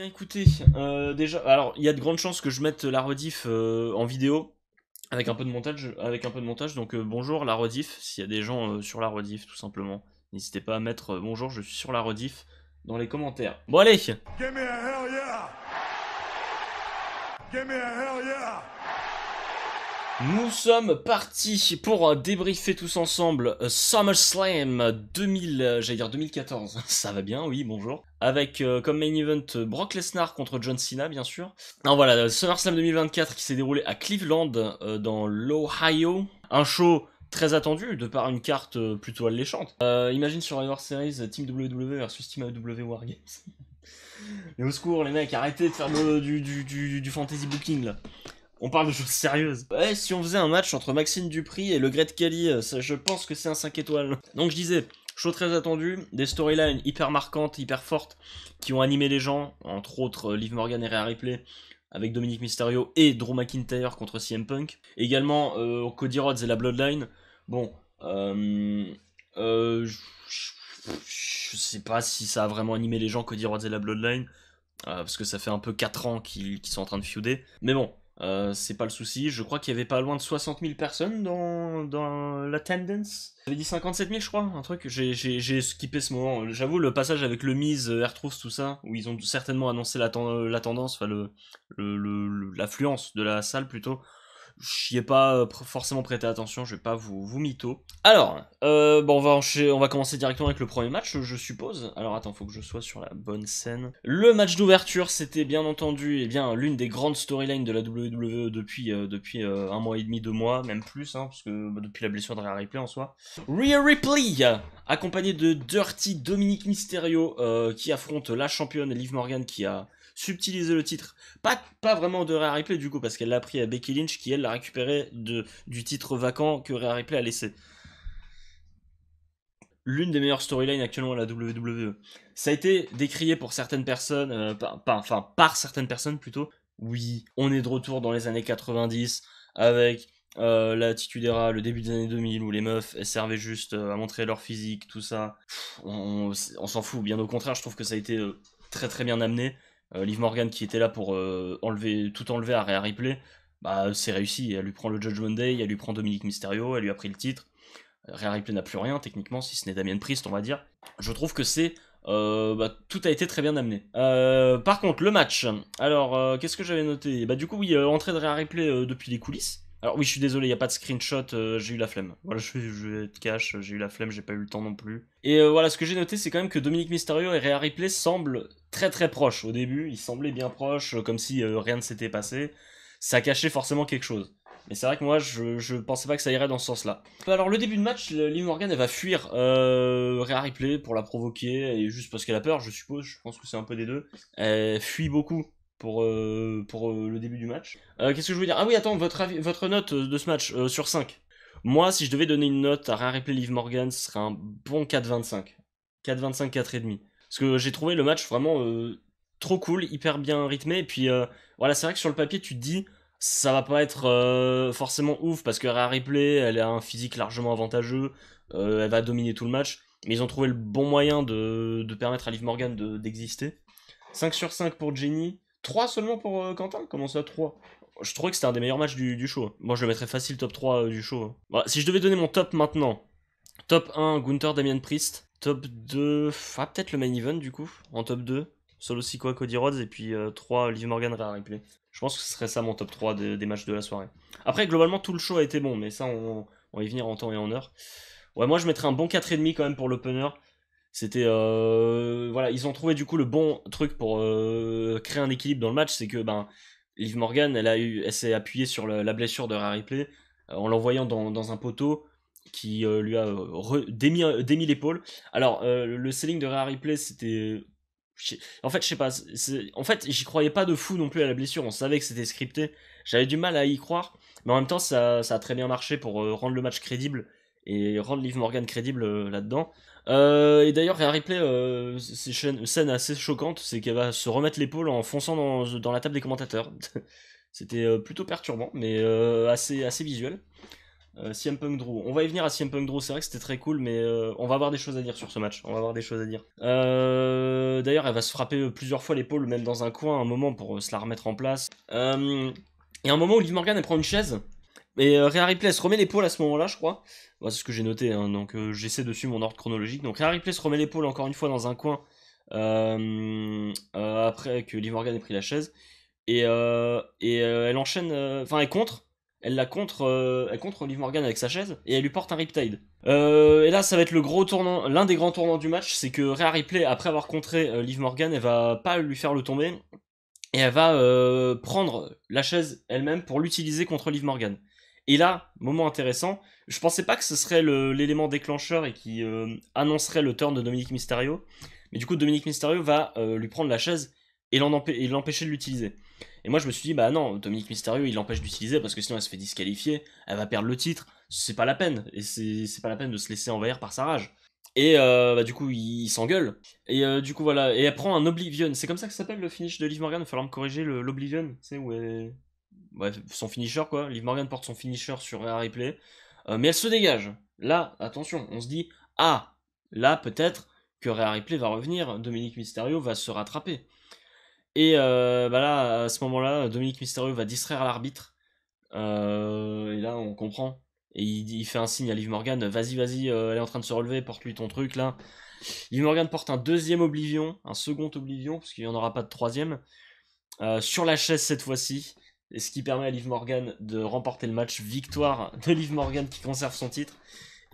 écoutez, déjà, alors il y a de grandes chances que je mette la rediff en vidéo avec un peu de montage. Donc bonjour la rediff, s'il y a des gens sur la rediff tout simplement, n'hésitez pas à mettre bonjour, je suis sur la rediff dans les commentaires. Bon allez, Give me a hell yeah! Give me a hell yeah! nous sommes partis pour débriefer tous ensemble SummerSlam 2000, j'allais dire 2014, ça va bien, oui, bonjour. Avec comme main event Brock Lesnar contre John Cena, bien sûr. Alors voilà, SummerSlam 2024 qui s'est déroulé à Cleveland, dans l'Ohio. Un show très attendu, de par une carte plutôt alléchante. Imagine Survivor Series, Team WWE versus Team AEW Wargames. Mais au secours, les mecs, arrêtez de faire du fantasy booking, là. On parle de choses sérieuses. Ouais, si on faisait un match entre Maxime Dupri et le Great Khali, je pense que c'est un 5 étoiles. Donc je disais, show très attendu, des storylines hyper marquantes, hyper fortes, qui ont animé les gens, entre autres Liv Morgan et Rhea Ripley, avec Dominic Mysterio et Drew McIntyre contre CM Punk. Également Cody Rhodes et la Bloodline. Bon, je sais pas si ça a vraiment animé les gens, Cody Rhodes et la Bloodline. Parce que ça fait un peu 4 ans qu'ils sont en train de feuder. Mais bon, c'est pas le souci. Je crois qu'il y avait pas loin de 60 000 personnes dans l'attendance. J'avais dit 57 000, je crois, un truc. J'ai skippé ce moment. J'avoue, le passage avec le Miz, R-Truth, tout ça, où ils ont certainement annoncé la tendance, enfin l'affluence de la salle plutôt. J'y ai pas forcément prêté attention, je vais pas vous mytho. Alors, bon, on va commencer directement avec le premier match, je suppose. Alors attends, faut que je sois sur la bonne scène. Le match d'ouverture, c'était bien entendu l'une des grandes storylines de la WWE depuis un mois et demi, 2 mois, même plus, parce que depuis la blessure de Rhea Ripley en soi. Rhea Ripley, accompagné de Dirty Dominic Mysterio, qui affronte la championne Liv Morgan, qui a subtiliser le titre. Pas vraiment de Rhea Ripley du coup, parce qu'elle l'a pris à Becky Lynch, qui elle l'a récupéré du titre vacant que Rhea Ripley a laissé. L'une des meilleures storylines actuellement à la WWE. Ça a été décrié pour certaines personnes, par certaines personnes plutôt. Oui, on est de retour dans les années 90, avec l'attitude era, le début des années 2000, où les meufs, elles servaient juste à montrer leur physique, tout ça. On s'en fout, bien au contraire, je trouve que ça a été très très bien amené. Liv Morgan qui était là pour tout enlever à Rhea Ripley, bah c'est réussi, elle lui prend le Judgment Day, elle lui prend Dominic Mysterio, elle lui a pris le titre. Rhea Ripley n'a plus rien techniquement, si ce n'est Damien Priest on va dire. Je trouve que tout a été très bien amené. Par contre le match, alors qu'est-ce que j'avais noté? Bah du coup oui, entrée de Rhea Ripley depuis les coulisses. Alors oui, je suis désolé, il n'y a pas de screenshot, j'ai eu la flemme. Voilà, je vais être cash, j'ai eu la flemme, j'ai pas eu le temps non plus. Et voilà, ce que j'ai noté, c'est quand même que Dominic Mysterio et Rhea Ripley semblent très très proches. Au début, ils semblaient bien proches, comme si rien ne s'était passé. Ça cachait forcément quelque chose. Mais c'est vrai que moi, je pensais pas que ça irait dans ce sens-là. Alors, le début de match, Liv Morgan, elle va fuir Rhea Ripley pour la provoquer, et juste parce qu'elle a peur, je suppose, je pense que c'est un peu des deux. Elle fuit beaucoup pour le début du match. Qu'est-ce que je veux dire? Ah oui, attends, votre note de ce match sur 5. Moi, si je devais donner une note à Rhea Ripley Liv Morgan, ce serait un bon 4,25. 4,25, 4,5. Parce que j'ai trouvé le match vraiment trop cool, hyper bien rythmé. Et puis voilà, c'est vrai que sur le papier, tu te dis, ça va pas être forcément ouf, parce que Rhea Ripley, elle a un physique largement avantageux, elle va dominer tout le match. Mais ils ont trouvé le bon moyen de permettre à Liv Morgan d'exister. 5 sur 5 pour Jenny. 3 seulement pour Quentin? Comment ça, 3? Je trouvais que c'était un des meilleurs matchs du show. Moi, je le mettrais facile top 3 du show. Voilà, si je devais donner mon top maintenant. Top 1, Gunther Damien Priest. Top 2, peut-être le main event du coup, en top 2. Solo Sikoa Cody Rhodes. Et puis 3, Liv Morgan Rhea Ripley. Je pense que ce serait ça mon top 3 des matchs de la soirée. Après, globalement, tout le show a été bon, mais ça, on va y venir en temps et en heure. Ouais, moi, je mettrais un bon 4,5 quand même pour l'opener. C'était voilà, ils ont trouvé du coup le bon truc pour créer un équilibre dans le match, c'est que Liv Morgan, elle s'est appuyée sur la blessure de Rhea Ripley en l'envoyant dans un poteau qui lui a démis l'épaule. Alors le selling de Rhea Ripley, c'était en fait, je sais pas, en fait, j'y croyais pas de fou non plus à la blessure, on savait que c'était scripté. J'avais du mal à y croire, mais en même temps ça a très bien marché pour rendre le match crédible et rendre Liv Morgan crédible là-dedans. Et d'ailleurs, Rhea Ripley, c'est une scène assez choquante, c'est qu'elle va se remettre l'épaule en fonçant dans la table des commentateurs. C'était plutôt perturbant, mais assez visuel. CM Punk Drew. On va y venir à CM Punk Drew, c'est vrai que c'était très cool, mais on va avoir des choses à dire sur ce match. On va avoir des choses à dire. D'ailleurs, elle va se frapper plusieurs fois l'épaule, même dans un coin, un moment, pour se la remettre en place. Et un moment où Liv Morgan, elle prend une chaise, et Rhea Ripley, elle se remet l'épaule à ce moment-là, je crois. Bon, c'est ce que j'ai noté, hein, donc j'essaie de suivre mon ordre chronologique. Donc Rhea Ripley se remet l'épaule encore une fois dans un coin, après que Liv Morgan ait pris la chaise. Et elle enchaîne, enfin elle contre Liv Morgan avec sa chaise et elle lui porte un Riptide. Et là ça va être le gros tournant, l'un des grands tournants du match, c'est que Rhea Ripley, après avoir contré Liv Morgan, elle va pas lui faire le tomber et elle va prendre la chaise elle-même pour l'utiliser contre Liv Morgan. Et là, moment intéressant, je pensais pas que ce serait l'élément déclencheur et qui annoncerait le turn de Dominic Mysterio, mais du coup Dominic Mysterio va lui prendre la chaise et l'empêcher de l'utiliser. Et moi je me suis dit, bah non, Dominic Mysterio il l'empêche d'utiliser parce que sinon elle se fait disqualifier, elle va perdre le titre, c'est pas la peine, et c'est pas la peine de se laisser envahir par sa rage. Et bah, du coup il s'engueule, et du coup voilà, et elle prend un Oblivion, c'est comme ça que ça s'appelle le finish de Liv Morgan, il va falloir me corriger l'Oblivion, tu sais, où elle... Ouais, son finisher quoi, Liv Morgan porte son finisher sur Rhea Ripley, mais elle se dégage. Là, attention, on se dit, ah, là peut-être que Rhea Ripley va revenir, Dominic Mysterio va se rattraper. Et bah là, à ce moment-là, Dominic Mysterio va distraire l'arbitre. Et là, on comprend. Et il fait un signe à Liv Morgan, vas-y, vas-y, elle est en train de se relever, porte-lui ton truc là. Liv Morgan porte un deuxième Oblivion, un second Oblivion, parce qu'il n'y en aura pas de troisième, sur la chaise cette fois-ci. Et ce qui permet à Liv Morgan de remporter le match. Victoire de Liv Morgan qui conserve son titre.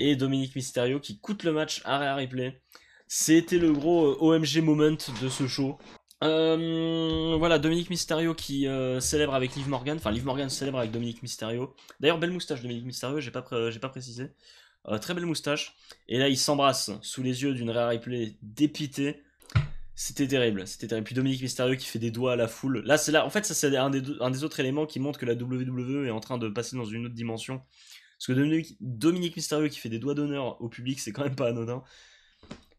Et Dominic Mysterio qui coûte le match à Rhea Ripley. C'était le gros OMG moment de ce show. Voilà, Dominic Mysterio qui célèbre avec Liv Morgan. Enfin, Liv Morgan célèbre avec Dominic Mysterio. D'ailleurs, belle moustache Dominic Mysterio, j'ai pas précisé. Très belle moustache. Et là, ils s'embrassent sous les yeux d'une Rhea Ripley dépitée. C'était terrible, c'était terrible. Puis Dominic Mysterio qui fait des doigts à la foule. Là, c'est là. En fait, ça c'est un des autres éléments qui montre que la WWE est en train de passer dans une autre dimension. Parce que Dominic Mysterio qui fait des doigts d'honneur au public, c'est quand même pas anodin.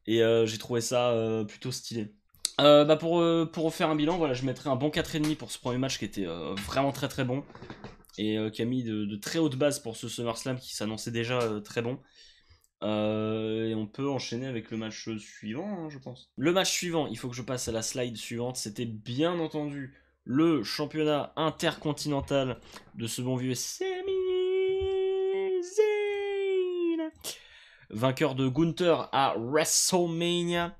Et j'ai trouvé ça plutôt stylé. Bah pour refaire un bilan, voilà, je mettrais un bon 4,5 pour ce premier match qui était vraiment très très bon. Et qui a mis de très hautes bases pour ce SummerSlam qui s'annonçait déjà très bon. Et on peut enchaîner avec le match suivant, hein, je pense. Le match suivant, il faut que je passe à la slide suivante. C'était bien entendu le championnat intercontinental de ce bon vieux Sami Zayn, vainqueur de Gunther à WrestleMania,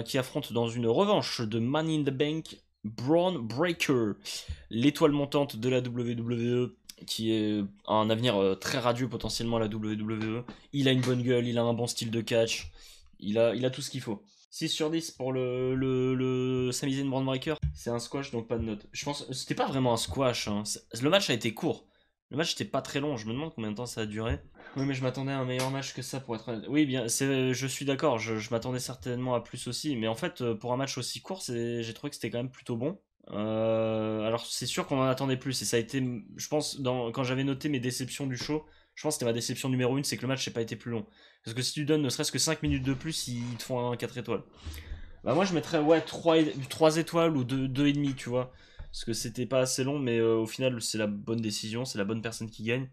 qui affronte dans une revanche de Money in the Bank Braun Breaker, l'étoile montante de la WWE, qui est un avenir très radieux potentiellement à la WWE. Il a une bonne gueule, il a un bon style de catch, il a tout ce qu'il faut. 6 sur 10 pour le Sami Zayn Braun Breaker. C'est un squash, donc pas de note. Je pense que c'était pas vraiment un squash, hein. Le match a été court. Le match était pas très long, je me demande combien de temps ça a duré. Oui, mais je m'attendais à un meilleur match que ça pour être honnête. Oui, bien, je suis d'accord, je m'attendais certainement à plus aussi. Mais en fait, pour un match aussi court, j'ai trouvé que c'était quand même plutôt bon. Alors, c'est sûr qu'on en attendait plus. Et ça a été, je pense, quand j'avais noté mes déceptions du show, je pense que c'était ma déception numéro 1, c'est que le match n'ait pas été plus long. Parce que si tu donnes ne serait-ce que 5 minutes de plus, ils te font un 4 étoiles. Bah, moi, je mettrais ouais, 3 étoiles ou 2,5, tu vois. Parce que c'était pas assez long, mais au final, c'est la bonne décision, c'est la bonne personne qui gagne.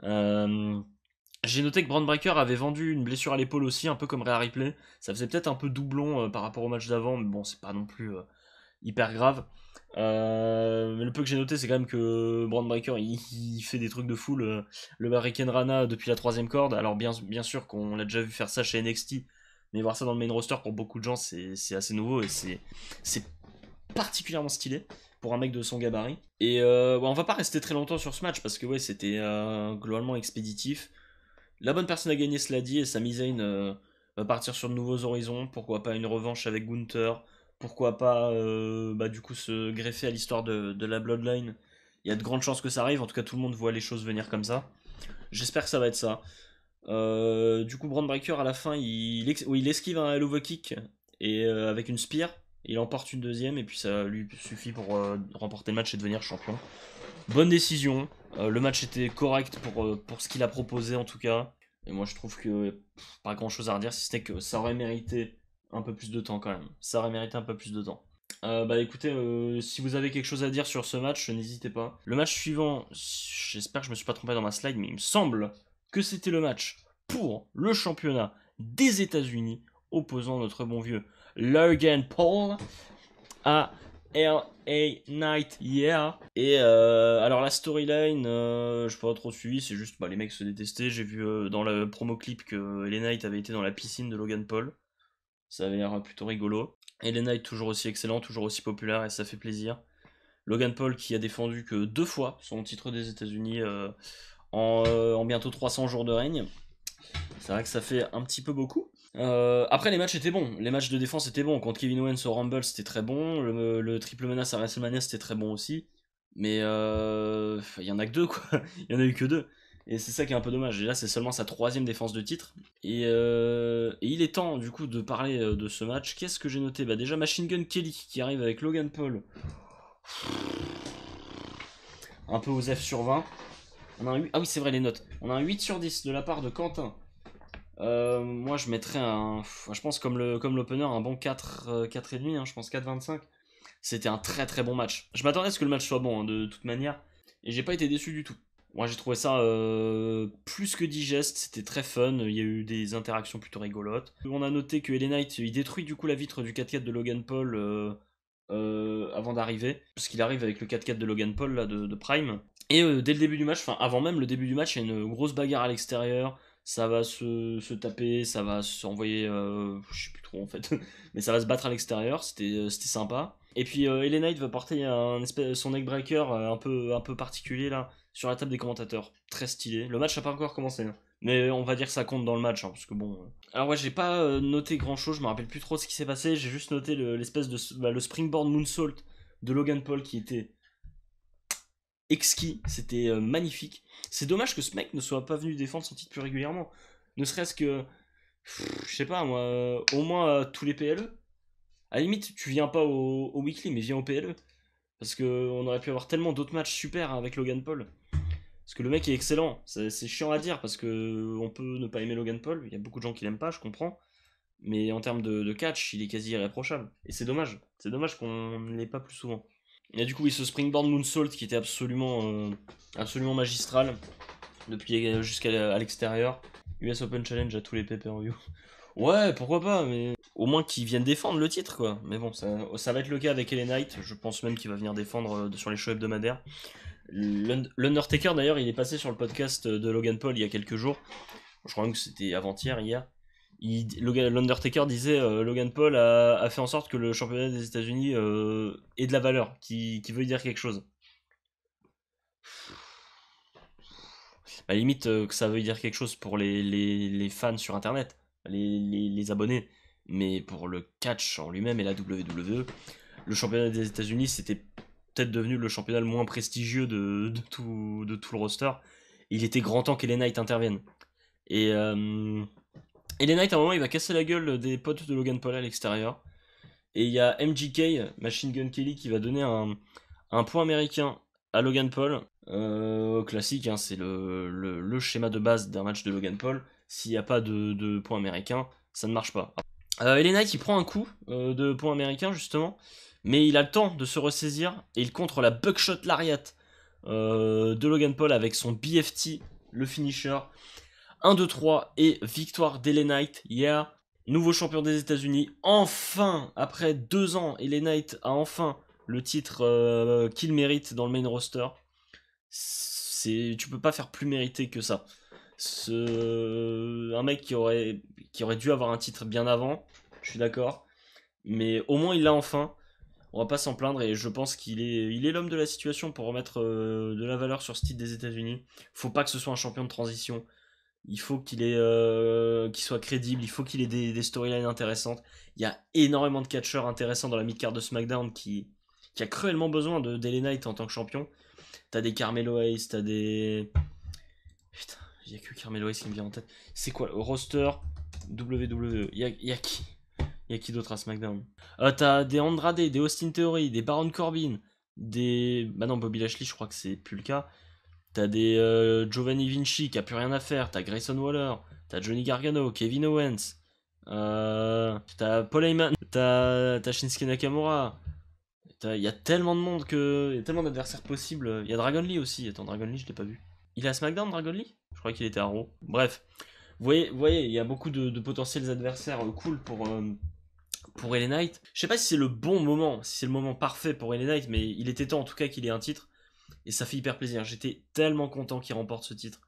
J'ai noté que Braun Breaker avait vendu une blessure à l'épaule aussi, un peu comme Rhea Ripley. Ça faisait peut-être un peu doublon par rapport au match d'avant, mais bon, c'est pas non plus hyper grave. Mais le peu que j'ai noté, c'est quand même que Braun Breaker il fait des trucs de fou. Le Hurricane Rana depuis la 3ème corde. Alors, bien sûr qu'on l'a déjà vu faire ça chez NXT, mais voir ça dans le main roster pour beaucoup de gens, c'est assez nouveau et c'est particulièrement stylé pour un mec de son gabarit. Et on va pas rester très longtemps sur ce match parce que ouais, c'était globalement expéditif. La bonne personne à gagner, cela dit, et Sami Zayn va partir sur de nouveaux horizons. Pourquoi pas une revanche avec Gunther? Pourquoi pas du coup se greffer à l'histoire de la Bloodline? Il y a de grandes chances que ça arrive. En tout cas, tout le monde voit les choses venir comme ça. J'espère que ça va être ça. Du coup, Braun Breaker à la fin, il esquive un Hell of a Kick et avec une spear. Il emporte une deuxième et puis ça lui suffit pour remporter le match et devenir champion. Bonne décision. Le match était correct pour ce qu'il a proposé en tout cas. Et moi je trouve que pas grand chose à redire si ce n'est que ça aurait mérité un peu plus de temps quand même. Ça aurait mérité un peu plus de temps. Bah écoutez, si vous avez quelque chose à dire sur ce match, n'hésitez pas. Le match suivant, j'espère que je me suis pas trompé dans ma slide, mais il me semble que c'était le match pour le championnat des États-Unis, opposant notre bon vieux Logan Paul à LA Knight, yeah. Et alors la storyline, je pas trop suivi, c'est juste les mecs se détestaient. J'ai vu dans le promo clip que LA Knight avait été dans la piscine de Logan Paul. Ça avait l'air plutôt rigolo. LA Knight toujours aussi excellent, toujours aussi populaire et ça fait plaisir. Logan Paul qui a défendu que 2 fois son titre des États-Unis en bientôt 300 jours de règne. C'est vrai que ça fait un petit peu beaucoup. Après les matchs étaient bons, les matchs de défense étaient bons. Contre Kevin Owens au Rumble c'était très bon, le triple menace à WrestleMania c'était très bon aussi. Mais il y en a que 2 quoi, il y en a eu que 2. Et c'est ça qui est un peu dommage. Et là c'est seulement sa 3ème défense de titre. Et il est temps du coup de parler de ce match. Qu'est-ce que j'ai noté? Bah déjà Machine Gun Kelly qui arrive avec Logan Paul. Un peu aux F sur 20. On a un 8... Ah oui c'est vrai les notes. On a un 8 sur 10 de la part de Quentin. Moi je mettrais je pense comme l'opener, un bon 4, 4,5, hein, je pense 4,25. C'était un très très bon match. Je m'attendais à ce que le match soit bon, hein, de toute manière. Et j'ai pas été déçu du tout. Moi j'ai trouvé ça plus que digeste, c'était très fun, il y a eu des interactions plutôt rigolotes. On a noté que LA Knight, il détruit du coup la vitre du 4x4 de Logan Paul avant d'arriver. Parce qu'il arrive avec le 4x4 de Logan Paul là, de Prime. Et dès le début du match, enfin avant même le début du match, il y a une grosse bagarre à l'extérieur. Ça va se taper, ça va s'envoyer, je sais plus trop en fait, mais ça va se battre à l'extérieur, c'était sympa. Et puis LA Knight va porter son neckbreaker un peu particulier là, sur la table des commentateurs. Très stylé. Le match n'a pas encore commencé, hein. Mais on va dire que ça compte dans le match, hein, parce que bon. Alors ouais, j'ai pas noté grand chose, je me rappelle plus trop de ce qui s'est passé, j'ai juste noté l'espèce de le springboard moonsault de Logan Paul qui était exquis, c'était magnifique. C'est dommage que ce mec ne soit pas venu défendre son titre plus régulièrement. Ne serait-ce que, je sais pas moi, au moins tous les PLE. À la limite, tu viens pas au weekly, mais viens au PLE. Parce qu'on aurait pu avoir tellement d'autres matchs super avec Logan Paul. Parce que le mec est excellent. C'est chiant à dire parce que on peut ne pas aimer Logan Paul. Il y a beaucoup de gens qui l'aiment pas, je comprends. Mais en termes de catch, il est quasi irréprochable. Et c'est dommage. C'est dommage qu'on ne l'ait pas plus souvent. Et du coup, il ce springboard moonsault qui était absolument magistral. Depuis jusqu'à l'extérieur. US Open Challenge à tous les pay-per-view. Ouais, pourquoi pas, mais au moins qu'ils viennent défendre le titre, quoi. Mais bon, ça va être le cas avec LA Knight. Je pense même qu'il va venir défendre sur les shows hebdomadaires. L'Undertaker, d'ailleurs, il est passé sur le podcast de Logan Paul il y a quelques jours. Je crois même que c'était avant-hier, hier. L'Undertaker disait Logan Paul a fait en sorte que le championnat des États-Unis ait de la valeur, qui veut dire quelque chose. À la limite que ça veut dire quelque chose pour les fans sur internet, les abonnés, mais pour le catch en lui-même et la WWE, le championnat des États-Unis c'était peut-être devenu le championnat le moins prestigieux de tout le roster. Il était grand temps qu'LA Knight intervienne. Et LA Knight à un moment il va casser la gueule des potes de Logan Paul à l'extérieur. Et il y a MGK, Machine Gun Kelly, qui va donner un point américain à Logan Paul. Classique, hein, c'est le schéma de base d'un match de Logan Paul. S'il n'y a pas de point américain, ça ne marche pas. LA Knight, il prend un coup de point américain, justement. Mais il a le temps de se ressaisir. Et il contre la Buckshot Lariat de Logan Paul avec son BFT, le finisher. 1, 2, 3 et victoire d'LA Knight. Yeah. Nouveau champion des États-Unis. Enfin, après 2 ans, LA Knight a enfin le titre qu'il mérite dans le main roster. Tu peux pas faire plus mérité que ça. Un mec qui aurait dû avoir un titre bien avant, je suis d'accord. Mais au moins il l'a enfin. On va pas s'en plaindre et je pense qu'il est l'homme de la situation pour remettre de la valeur sur ce titre des États-Unis. Faut pas que ce soit un champion de transition. Il faut qu'il soit crédible, il faut qu'il ait des storylines intéressantes. Il y a énormément de catcheurs intéressants dans la mid-card de SmackDown qui a cruellement besoin de LA Knight en tant que champion. T'as des Carmelo Hayes, t'as des... Putain, il y a que Carmelo Hayes qui me vient en tête. C'est quoi le roster WWE? Il y a qui? Il y a qui d'autre à SmackDown? T'as des Andrade, des Austin Theory, des Baron Corbin, des... Bah non, Bobby Lashley, je crois que c'est plus le cas. T'as des Giovanni Vinci qui a plus rien à faire. T'as Grayson Waller. T'as Johnny Gargano, Kevin Owens. T'as Paul Heyman. T'as Shinsuke Nakamura. Il y a tellement de monde il y a tellement d'adversaires possibles. Il y a Dragon Lee aussi. Attends, Dragon Lee, je l'ai pas vu. Il est à SmackDown, Dragon Lee? Je crois qu'il était à Raw. Bref. Vous voyez, il y a beaucoup de potentiels adversaires cool pour LA Knight. Je sais pas si c'est le bon moment, si c'est le moment parfait pour LA Knight, mais il était temps en tout cas qu'il ait un titre. Et ça fait hyper plaisir. J'étais tellement content qu'il remporte ce titre.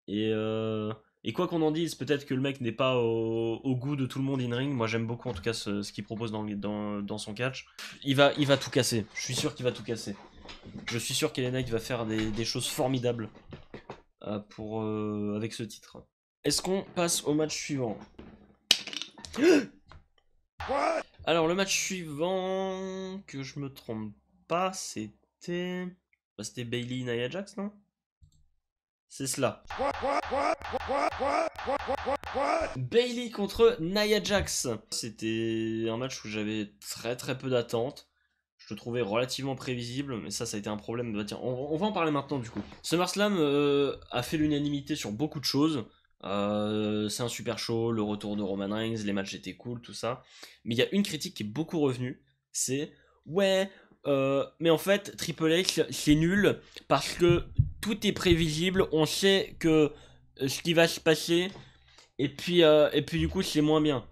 Et quoi qu'on en dise, peut-être que le mec n'est pas au goût de tout le monde in-ring. Moi j'aime beaucoup en tout cas ce qu'il propose dans son catch. Il va tout casser. Je suis sûr qu'il va tout casser. Je suis sûr qu'LA Knight va faire des choses formidables avec ce titre. Est-ce qu'on passe au match suivant? Alors le match suivant, que je me trompe pas, c'était Bayley Nia Jax, non? C'est cela. Bayley contre Nia Jax. C'était un match où j'avais très peu d'attentes. Je le trouvais relativement prévisible, mais ça a été un problème. Bah, tiens, on va en parler maintenant du coup. SummerSlam a fait l'unanimité sur beaucoup de choses. C'est un super show, le retour de Roman Reigns, les matchs étaient cool, tout ça. Mais il y a une critique qui est beaucoup revenue, c'est ouais, mais en fait Triple H c'est nul parce que tout est prévisible, on sait que ce qui va se passer, et puis du coup c'est moins bien.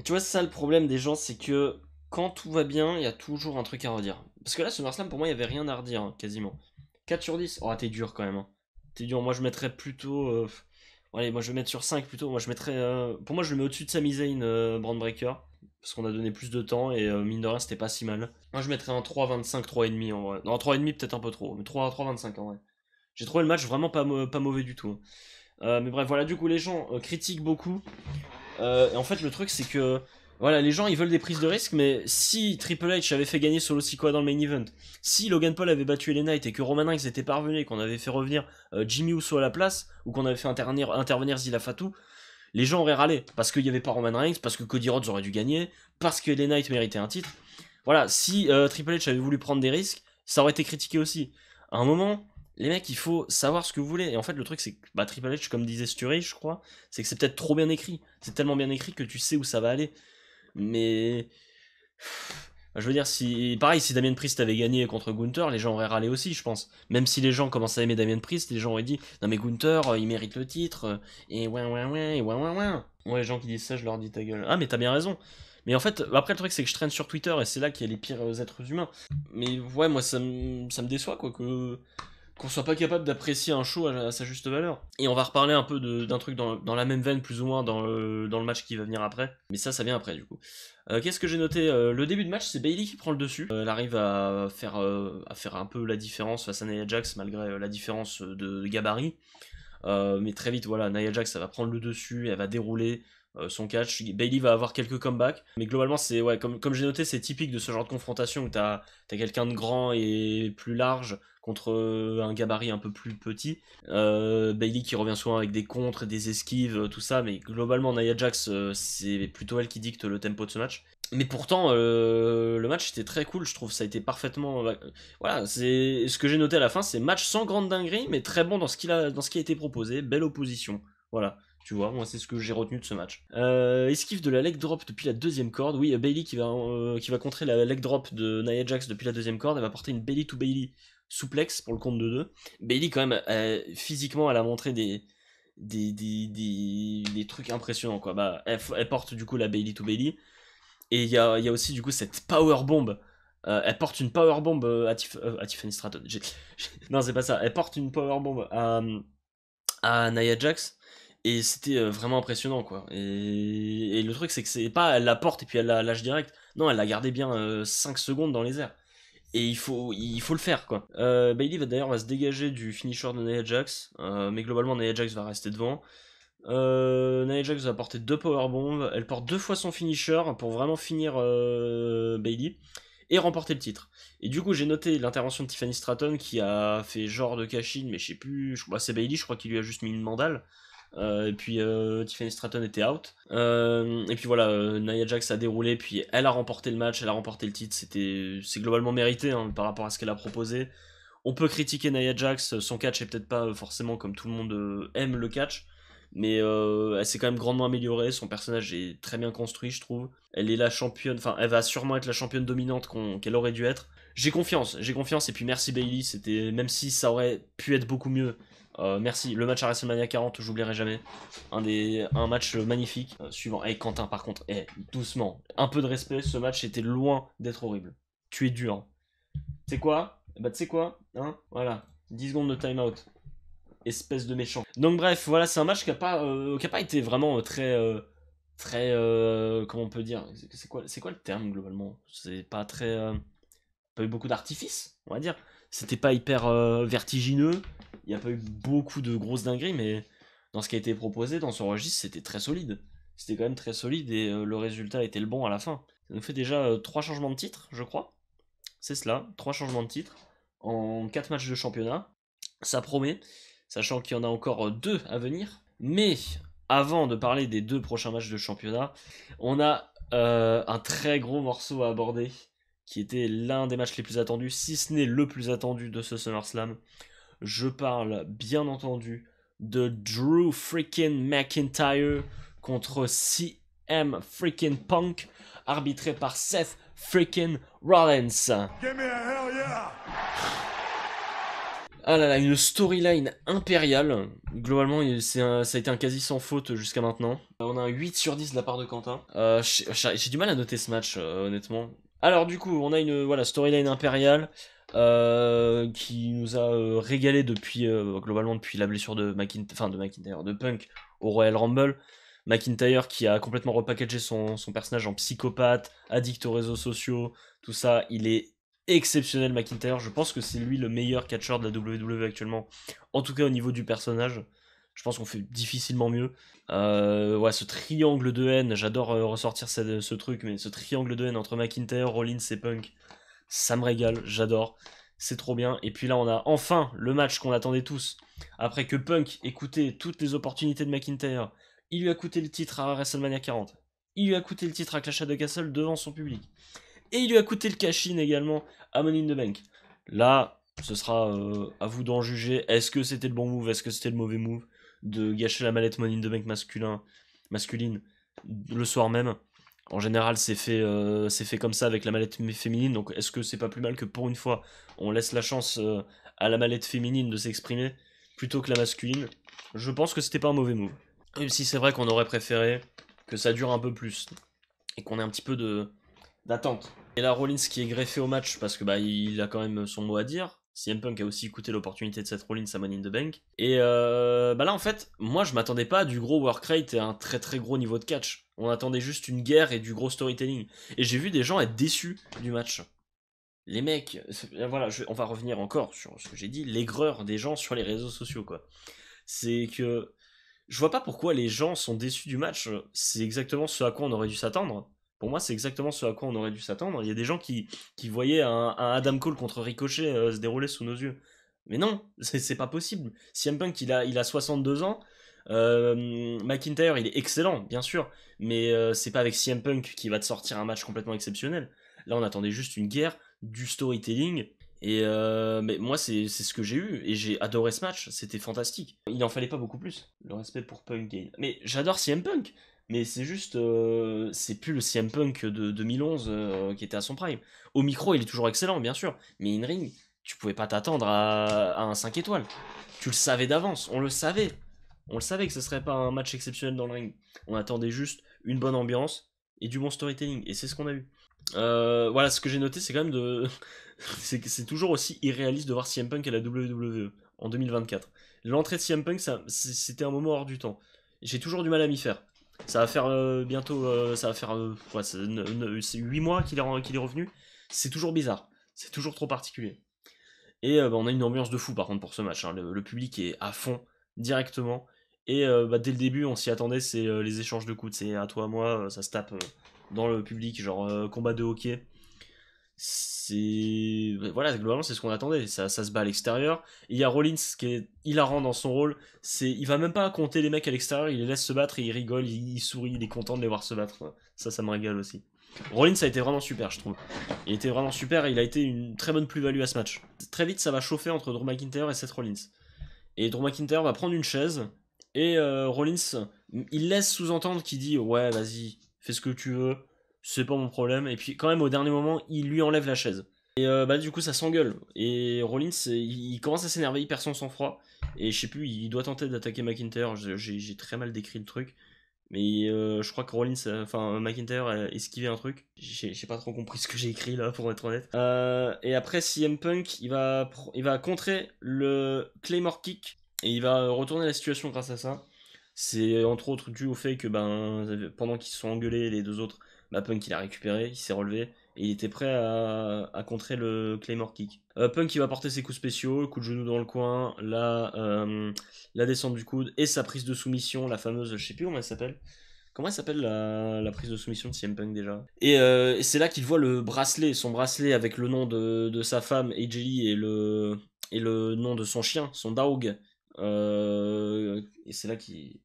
Tu vois, c'est ça le problème des gens, c'est que quand tout va bien, il y a toujours un truc à redire. Parce que là, SummerSlam, pour moi, il n'y avait rien à redire, hein, quasiment. 4 sur 10, oh, t'es dur quand même. Hein. T'es dur, moi je mettrais plutôt. Allez, moi je vais mettre sur 5 plutôt. Moi je mettrais. Pour moi, je le mets au-dessus de Sami Zayn, Brand Breaker. Parce qu'on a donné plus de temps et mine de rien, c'était pas si mal. Moi je mettrais un 3,25, 3,5 en vrai. Non, 3,5 peut-être un peu trop, mais 3,25 en vrai. J'ai trouvé le match vraiment pas mauvais du tout. Mais bref, voilà, du coup, les gens critiquent beaucoup. Et en fait, le truc, c'est que voilà, les gens ils veulent des prises de risque, mais si Triple H avait fait gagner Solo Sikoa dans le main event, si Logan Paul avait battu LA Knight et que Roman Reigns était parvenu, qu'on avait fait revenir Jimmy Uso à la place, ou qu'on avait fait intervenir Zilla Fatou, les gens auraient râlé parce qu'il n'y avait pas Roman Reigns, parce que Cody Rhodes aurait dû gagner, parce que LA Knight méritait un titre. Voilà, si Triple H avait voulu prendre des risques, ça aurait été critiqué aussi. À un moment, les mecs, il faut savoir ce que vous voulez. Et en fait, le truc, c'est que Triple H, comme disait Sturridge, je crois, c'est que c'est peut-être trop bien écrit. C'est tellement bien écrit que tu sais où ça va aller. Mais. Je veux dire, si Damien Priest avait gagné contre Gunther, les gens auraient râlé aussi, je pense. Même si les gens commencent à aimer Damien Priest, les gens auraient dit non, mais Gunther, il mérite le titre, et ouais. Moi, les gens qui disent ça, je leur dis ta gueule. Ah, mais t'as bien raison. Mais en fait, après, le truc, c'est que je traîne sur Twitter et c'est là qu'il y a les pires êtres humains. Mais ouais, moi, ça me déçoit, quoi, qu'on soit pas capable d'apprécier un show à sa juste valeur. Et on va reparler un peu d'un truc dans la même veine, plus ou moins, dans le match qui va venir après. Mais ça vient après, du coup. Qu'est-ce que j'ai noté? Le début de match, c'est Bayley qui prend le dessus. Elle arrive à faire un peu la différence face à Nia Jax, malgré la différence de gabarit. Mais très vite, voilà, Nia Jax, ça va prendre le dessus, elle va dérouler son catch. Bayley va avoir quelques comebacks, mais globalement, c'est ouais, comme j'ai noté, c'est typique de ce genre de confrontation où t'as quelqu'un de grand et plus large contre un gabarit un peu plus petit. Bayley qui revient souvent avec des contres, des esquives, tout ça, mais globalement, Nia Jax, c'est plutôt elle qui dicte le tempo de ce match. Mais pourtant, le match était très cool, je trouve. Ça a été parfaitement. Voilà, c'est ce que j'ai noté à la fin, c'est match sans grande dinguerie, mais très bon dans ce qui a été proposé. Belle opposition. Voilà, tu vois, moi c'est ce que j'ai retenu de ce match. Esquive de la leg drop depuis la deuxième corde. Oui, Bayley qui va contrer la leg drop de Nia Jax depuis la deuxième corde. Elle va porter une Bayley to Bayley souplex pour le compte de 2. Bayley, quand même, physiquement, elle a montré des trucs impressionnants, quoi. Bah, elle porte du coup la Bayley to Bayley. Et il y a aussi du coup cette power bomb. Elle porte une power bomb à Tiffany Stratton. Non, c'est pas ça. Elle porte une power bomb à Nia Jax. Et c'était vraiment impressionnant, quoi. Et le truc, c'est que c'est pas elle la porte et puis elle la lâche direct. Non, elle l'a gardé bien 5 secondes dans les airs. Et il faut le faire, quoi. Bayley va se dégager du finisher de Nia Jax. Mais globalement, Nia Jax va rester devant. Nia Jax va porter 2 powerbombs, elle porte 2 fois son finisher pour vraiment finir Bayley et remporter le titre. Et du coup j'ai noté l'intervention de Tiffany Stratton qui a fait genre de cash-in, mais je sais plus, c'est Bayley, je crois qu'il lui a juste mis une mandale. Et puis Tiffany Stratton était out. Et puis voilà, Nia Jax a déroulé, puis elle a remporté le match, elle a remporté le titre. C'est globalement mérité hein, par rapport à ce qu'elle a proposé. On peut critiquer Nia Jax, son catch est peut-être pas forcément comme tout le monde aime le catch. mais elle s'est quand même grandement améliorée. Son personnage est très bien construit, je trouve. Elle est la championne, enfin, elle va sûrement être la championne dominante qu'elle aurait dû être. J'ai confiance, et puis merci Bailey, c'était, même si ça aurait pu être beaucoup mieux, merci, le match à WrestleMania 40, j'oublierai jamais, un match magnifique, suivant, Quentin par contre, doucement, un peu de respect, ce match était loin d'être horrible, tu es dur, tu sais quoi, tu sais quoi, hein, voilà, 10 secondes de time-out, espèce de méchant. Donc bref, voilà, c'est un match qui a pas été vraiment très, comment on peut dire, c'est quoi le terme globalement, c'est pas très... pas eu beaucoup d'artifices, on va dire. C'était pas hyper vertigineux. Il n'y a pas eu beaucoup de grosses dingueries, mais dans ce qui a été proposé, dans son registre, c'était très solide. C'était quand même très solide et le résultat était le bon à la fin. Ça nous fait déjà 3 changements de titre, je crois. C'est cela, 3 changements de titre en 4 matchs de championnat. Ça promet, sachant qu'il y en a encore 2 à venir. Mais avant de parler des 2 prochains matchs de championnat, on a un très gros morceau à aborder qui était l'un des matchs les plus attendus, si ce n'est le plus attendu de ce SummerSlam. Je parle bien entendu de Drew freaking McIntyre contre CM freaking Punk, arbitré par Seth freaking Rollins. Give me a hell yeah! Ah là là, une storyline impériale. Globalement, ça a été un quasi sans faute jusqu'à maintenant. On a un 8 sur 10 de la part de Quentin. J'ai du mal à noter ce match, honnêtement. Alors du coup, on a une storyline impériale qui nous a régalé globalement depuis la blessure de de Punk au Royal Rumble. McIntyre qui a complètement repackagé son personnage en psychopathe, addict aux réseaux sociaux, tout ça. Il est exceptionnel, McIntyre. Je pense que c'est lui le meilleur catcheur de la WWE actuellement. En tout cas au niveau du personnage. Je pense qu'on fait difficilement mieux. Ouais, ce triangle de haine, j'adore ressortir ce truc, mais ce triangle de haine entre McIntyre, Rollins et Punk, ça me régale, j'adore. C'est trop bien. Et puis là, on a enfin le match qu'on attendait tous. Après que Punk ait coûté toutes les opportunités de McIntyre, il lui a coûté le titre à WrestleMania 40. Il lui a coûté le titre à Clash at the Castle devant son public. Et il lui a coûté le cash-in également à Money in the Bank. Là, ce sera à vous d'en juger. Est-ce que c'était le bon move? Est-ce que c'était le mauvais move de gâcher la mallette Money in the Bank masculine le soir même? En général, c'est fait comme ça avec la mallette féminine. Donc, est-ce que c'est pas plus mal que pour une fois, on laisse la chance à la mallette féminine de s'exprimer plutôt que la masculine? Je pense que c'était pas un mauvais move. Même si c'est vrai qu'on aurait préféré que ça dure un peu plus et qu'on ait un petit peu d'attente. Et là, Rollins qui est greffé au match parce que il a quand même son mot à dire. CM Punk a aussi écouté l'opportunité de Seth Rollins à Money in the Bank. Et là, en fait, moi, je m'attendais pas à du gros work rate et à un très très gros niveau de catch. On attendait juste une guerre et du gros storytelling. Et j'ai vu des gens être déçus du match. Les mecs, voilà, on va revenir encore sur ce que j'ai dit, l'aigreur des gens sur les réseaux sociaux, quoi. C'est que je vois pas pourquoi les gens sont déçus du match. C'est exactement ce à quoi on aurait dû s'attendre. Pour moi, c'est exactement ce à quoi on aurait dû s'attendre. Il y a des gens qui voyaient un Adam Cole contre Ricochet se dérouler sous nos yeux. Mais non, c'est pas possible. CM Punk, il a 62 ans. McIntyre, il est excellent, bien sûr. Mais c'est pas avec CM Punk qui va te sortir un match complètement exceptionnel. Là, on attendait juste une guerre, du storytelling. Et mais moi, c'est ce que j'ai eu. Et j'ai adoré ce match. C'était fantastique. Il n'en fallait pas beaucoup plus. Le respect pour Punk. Mais j'adore CM Punk. Mais c'est juste, c'est plus le CM Punk de 2011 qui était à son prime. Au micro, il est toujours excellent, bien sûr. Mais in-ring, tu pouvais pas t'attendre à un 5 étoiles. Tu le savais d'avance, on le savait. On le savait que ce serait pas un match exceptionnel dans le ring. On attendait juste une bonne ambiance et du bon storytelling. Et c'est ce qu'on a eu. Voilà, ce que j'ai noté, c'est quand même c'est que c'est toujours aussi irréaliste de voir CM Punk à la WWE en 2024. L'entrée de CM Punk, c'était un moment hors du temps. J'ai toujours du mal à m'y faire. Ça va faire bientôt, ça va faire c'est 8 mois qu'il est revenu. C'est toujours bizarre, c'est toujours trop particulier. Et on a une ambiance de fou par contre pour ce match, hein. Le public est à fond directement. Et dès le début on s'y attendait, c'est les échanges de coups, c'est à toi à moi, ça se tape dans le public, genre combat de hockey. Voilà, globalement c'est ce qu'on attendait, ça se bat à l'extérieur. Il y a Rollins qui est hilarant dans son rôle, il va même pas compter les mecs à l'extérieur, il les laisse se battre et il rigole, il sourit, il est content de les voir se battre. Ça me régale aussi. Rollins a été vraiment super, je trouve. Il était vraiment super et il a été une très bonne plus-value à ce match. Très vite ça va chauffer entre Drew McIntyre et Seth Rollins. Et Drew McIntyre va prendre une chaise Et Rollins, il laisse sous-entendre qu'il dit ouais vas-y, fais ce que tu veux, c'est pas mon problème. Et puis quand même au dernier moment, il lui enlève la chaise. Et bah du coup ça s'engueule. Et Rollins, il commence à s'énerver, il perd son sang-froid. Et je sais plus, il doit tenter d'attaquer McIntyre. J'ai très mal décrit le truc. Mais je crois que Rollins, enfin McIntyre a esquivé un truc. J'ai pas trop compris ce que j'ai écrit là, pour être honnête. Et après CM Punk, il va contrer le Claymore Kick et il va retourner la situation grâce à ça. C'est entre autres dû au fait que pendant qu'ils se sont engueulés les deux autres, Punk il a récupéré, il s'est relevé et il était prêt à contrer le Claymore Kick. Punk il va porter ses coups spéciaux, coup de genou dans le coin, la descente du coude et sa prise de soumission, la fameuse, je sais plus comment elle s'appelle. Comment elle s'appelle la prise de soumission de CM Punk déjà. Et c'est là qu'il voit le bracelet, son bracelet avec le nom de sa femme AJ Lee et le nom de son chien, son dog. Et c'est là qu'il.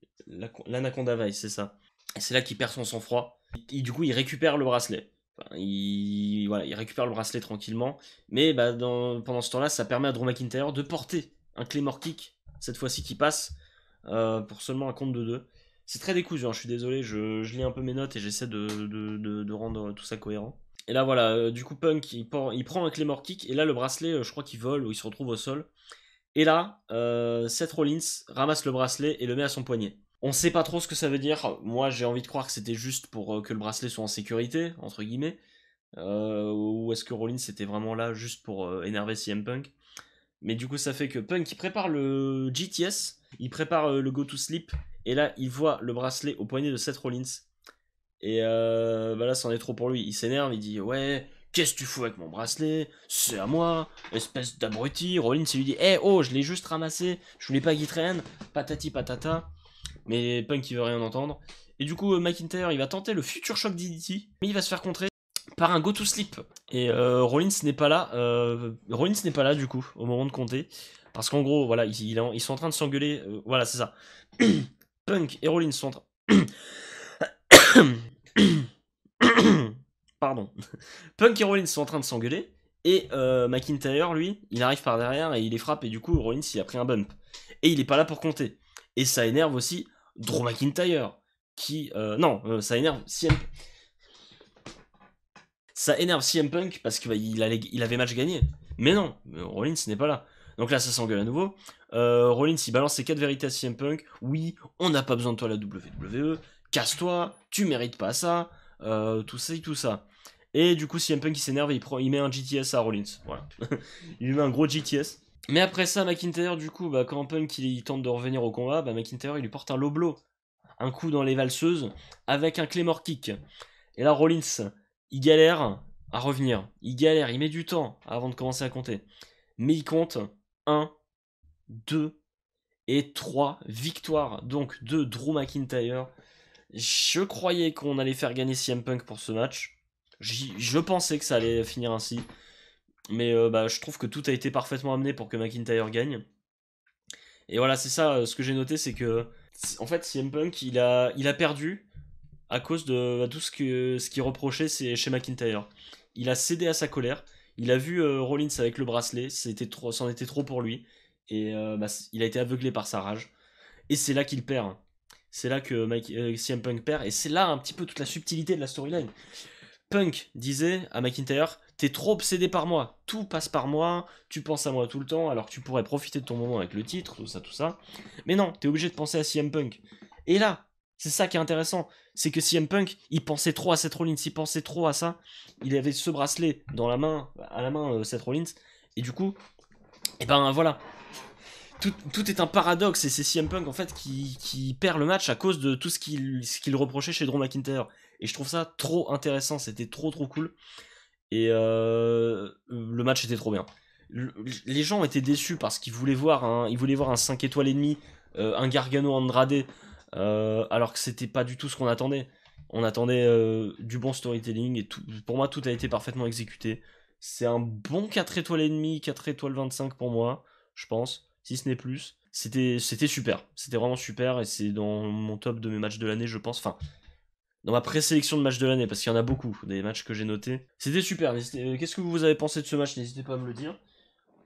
L'Anaconda Vice, c'est ça. Et c'est là qu'il perd son sang-froid. Et du coup, il récupère le bracelet. Enfin, il récupère le bracelet tranquillement. Mais pendant ce temps-là, ça permet à Drew McIntyre de porter un Claymore Kick, cette fois-ci qui passe, pour seulement un compte de 2. C'est très décousu, hein, je suis désolé, je lis un peu mes notes et j'essaie de rendre tout ça cohérent. Et là voilà, du coup Punk il prend un Claymore Kick et là le bracelet je crois qu'il vole ou il se retrouve au sol. Et là, Seth Rollins ramasse le bracelet et le met à son poignet. On sait pas trop ce que ça veut dire. Moi, j'ai envie de croire que c'était juste pour que le bracelet soit en sécurité, entre guillemets. Ou est-ce que Rollins était vraiment là juste pour énerver CM Punk. Mais du coup, ça fait que Punk, il prépare le GTS, il prépare le Go to Sleep, et là, il voit le bracelet au poignet de Seth Rollins. Et là, c'en est trop pour lui. Il s'énerve, il dit ouais, qu'est-ce que tu fous avec mon bracelet? C'est à moi, espèce d'abruti. Rollins, il lui dit oh, je l'ai juste ramassé, je voulais pas qu'il traîne, patati patata. Mais Punk, il veut rien entendre. Et du coup, McIntyre, il va tenter le Future Shock DDT, mais il va se faire contrer par un Go to Sleep. Et Rollins n'est pas là. Rollins n'est pas là, du coup, au moment de compter. Parce qu'en gros, voilà, ils sont en train de s'engueuler. Voilà, c'est ça. Punk et Rollins sont en train. Pardon. Punk et Rollins sont en train de s'engueuler. Et McIntyre, lui, il arrive par derrière et il les frappe. Et du coup, Rollins, il a pris un bump. Et il est pas là pour compter. Et ça énerve aussi Drew McIntyre. Ça énerve Ça énerve CM Punk parce qu'il avait match gagné. Mais non, Rollins n'est pas là. Donc là, ça s'engueule à nouveau. Rollins, il balance ses 4 vérités à CM Punk. Oui, on n'a pas besoin de toi la WWE. Casse-toi, tu mérites pas ça. Tout ça et tout ça. Et du coup, CM Punk, il s'énerve et il met un GTS à Rollins. Voilà. Il lui met un gros GTS. Mais après ça, McIntyre, du coup, quand Punk il tente de revenir au combat, McIntyre, il lui porte un low blow. Un coup dans les valseuses avec un Claymore Kick. Et là, Rollins, il galère à revenir. Il galère, il met du temps avant de commencer à compter. Mais il compte 1, 2 et 3 victoires. Donc de Drew McIntyre. Je croyais qu'on allait faire gagner CM Punk pour ce match. Je pensais que ça allait finir ainsi. Mais je trouve que tout a été parfaitement amené pour que McIntyre gagne. Et voilà, c'est ça, ce que j'ai noté, c'est que en fait CM Punk il a perdu à cause de tout ce qu'il reprochait chez McIntyre. Il a cédé à sa colère, il a vu Rollins avec le bracelet, c'en était trop pour lui, et il a été aveuglé par sa rage. Et c'est là qu'il perd. C'est là que CM Punk perd, et c'est là un petit peu toute la subtilité de la storyline. Punk disait à McIntyre, t'es trop obsédé par moi, tout passe par moi, tu penses à moi tout le temps, alors que tu pourrais profiter de ton moment avec le titre, tout ça. Mais non, t'es obligé de penser à CM Punk. Et là, c'est ça qui est intéressant, c'est que CM Punk, il pensait trop à Seth Rollins, il pensait trop à ça. Il avait ce bracelet à la main Seth Rollins, et du coup, et voilà. Tout est un paradoxe, et c'est CM Punk en fait qui perd le match à cause de tout ce qu'il reprochait chez Drew McIntyre. Et je trouve ça trop intéressant, c'était trop cool. Et le match était trop bien. Les gens étaient déçus parce qu'ils voulaient voir un 5 étoiles et demi, un Gargano Andrade, alors que c'était pas du tout ce qu'on attendait. On attendait du bon storytelling et tout. Pour moi, tout a été parfaitement exécuté. C'est un bon 4 étoiles et demi, 4 étoiles 25 pour moi, je pense, si ce n'est plus. C'était super, c'était vraiment super et c'est dans mon top de mes matchs de l'année, je pense. Enfin, dans ma présélection de matchs de l'année, parce qu'il y en a beaucoup, des matchs que j'ai notés. C'était super, qu'est-ce que vous avez pensé de ce match? N'hésitez pas à me le dire.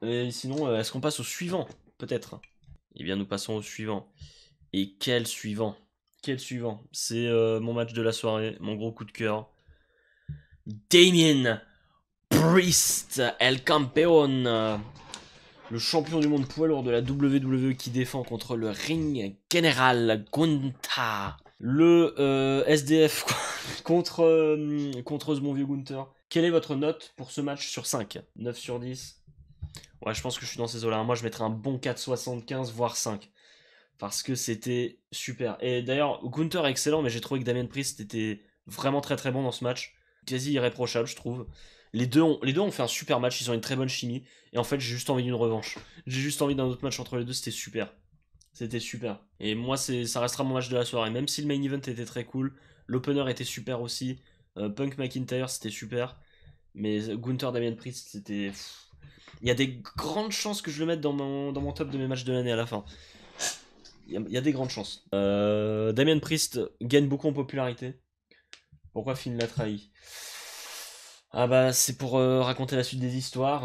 Et sinon, est-ce qu'on passe au suivant? Peut-être. Eh bien, nous passons au suivant. Et quel suivant. Quel suivant. C'est mon match de la soirée, mon gros coup de cœur. Damien Priest, El Campeón. Le champion du monde poids lourd de la WWE qui défend contre le Ring General Gunther. Le SDF contre ce bon vieux Gunther. Quelle est votre note pour ce match sur 5? 9 sur 10? Ouais, je pense que je suis dans ces eaux-là. Moi, je mettrais un bon 4,75, voire 5. Parce que c'était super. Et d'ailleurs, Gunther est excellent, mais j'ai trouvé que Damien Priest était vraiment très très bon dans ce match. Quasi irréprochable, je trouve. Les deux ont fait un super match, ils ont une très bonne chimie. Et en fait, j'ai juste envie d'une revanche. J'ai juste envie d'un autre match entre les deux, c'était super. C'était super. Et moi, ça restera mon match de la soirée. Même si le main event était très cool, l'opener était super aussi. Punk McIntyre, c'était super. Mais Gunther Damien Priest, c'était... Il y a des grandes chances que je le mette dans mon top de mes matchs de l'année à la fin. Il y a des grandes chances. Damien Priest gagne beaucoup en popularité. Pourquoi Finn l'a trahi? Ah bah c'est pour raconter la suite des histoires.